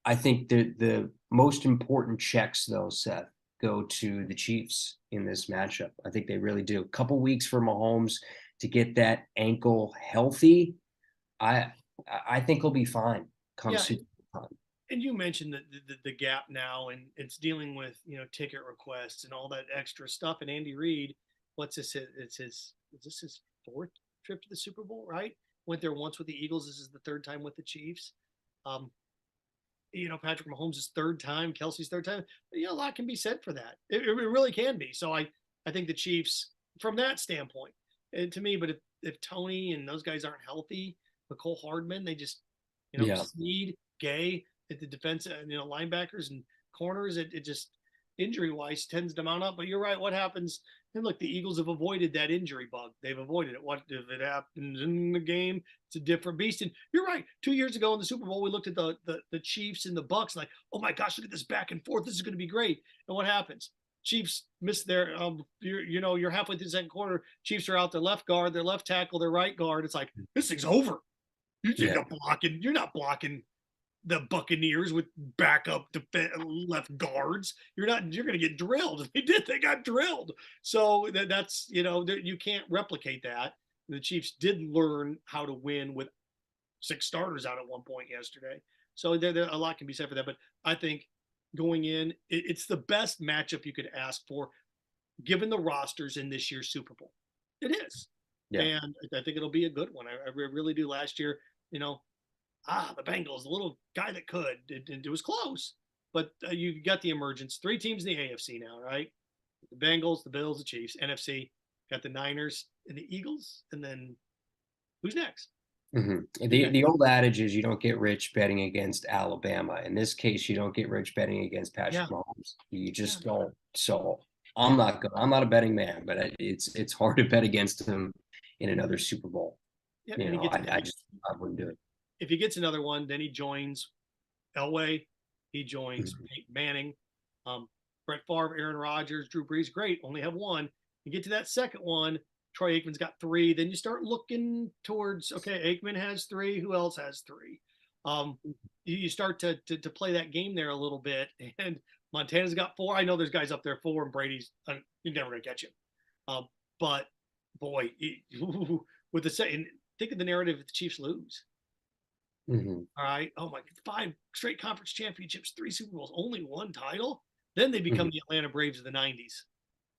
I think the most important checks, though, Seth, go to the Chiefs in this matchup. I think they really do. A couple weeks for Mahomes to get that ankle healthy. I think he'll be fine come Super Bowl time. And you mentioned the gap now, and it's dealing with ticket requests and all that extra stuff. And Andy Reid, is this his fourth trip to the Super Bowl? Right? Went there once with the Eagles. This is the third time with the Chiefs. Patrick Mahomes' third time, Kelsey's third time. A lot can be said for that. It really can be. So I think the Chiefs, from that standpoint, and to me, but if Toney and those guys aren't healthy, Mecole Hardman, they just, Snead, Gay, at the defense, linebackers and corners, it just injury-wise tends to mount up. But you're right. What happens? And look, the Eagles have avoided that injury bug. They've avoided it. What if it happens in the game? It's a different beast. And you're right. 2 years ago in the Super Bowl, we looked at the Chiefs and the Bucks like, oh my gosh, look at this back and forth. This is going to be great. And what happens? Chiefs miss their, you're halfway through the second quarter. Chiefs are out their left guard, their left tackle, their right guard. It's like, this thing's over. You're not blocking the Buccaneers with backup left guards. You're going to get drilled. They got drilled. So that's, you can't replicate that. The Chiefs did learn how to win with 6 starters out at one point yesterday. So there a lot can be said for that. But I think going in, it's the best matchup you could ask for, given the rosters in this year's Super Bowl. It is. Yeah. And I think it'll be a good one. I really do. Last year, the Bengals, the little guy that could. It was close. But you got the emergence. 3 teams in the AFC now, right? The Bengals, the Bills, the Chiefs. NFC, got the Niners and the Eagles. And then who's next? Mm-hmm. The old adage is you don't get rich betting against Alabama. In this case, you don't get rich betting against Patrick Mahomes. You just don't. So I'm not a betting man, but it's hard to bet against him in another Super Bowl. Yeah, I wouldn't do it. If he gets another one, then he joins Elway. He joins Peyton Manning, Brett Favre, Aaron Rodgers, Drew Brees. Great, only have one. You get to that second one. Troy Aikman's got 3. Then you start looking towards, okay, Aikman has 3. Who else has 3? You start to play that game there a little bit. And Montana's got 4. I know there's guys up there 4, and Brady's you're never going to catch him. But boy, with the second, think of the narrative if the Chiefs lose. Mm-hmm. All right. Oh my, 5 straight conference championships, 3 Super Bowls, only 1 title. Then they become the Atlanta Braves of the 90s.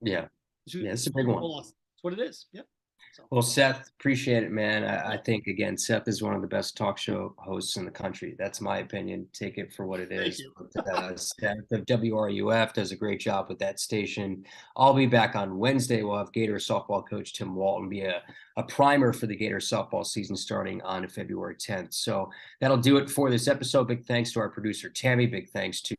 Yeah. It's a big one. That's what it is. Yep. So. Well, Seth, appreciate it, man. I think, again, Seth is one of the best talk show hosts in the country. That's my opinion. Take it for what it is. Seth of WRUF does a great job with that station. I'll be back on Wednesday. We'll have Gator softball coach Tim Walton be a primer for the Gator softball season starting on February 10th. So that'll do it for this episode. Big thanks to our producer, Tammy. Big thanks to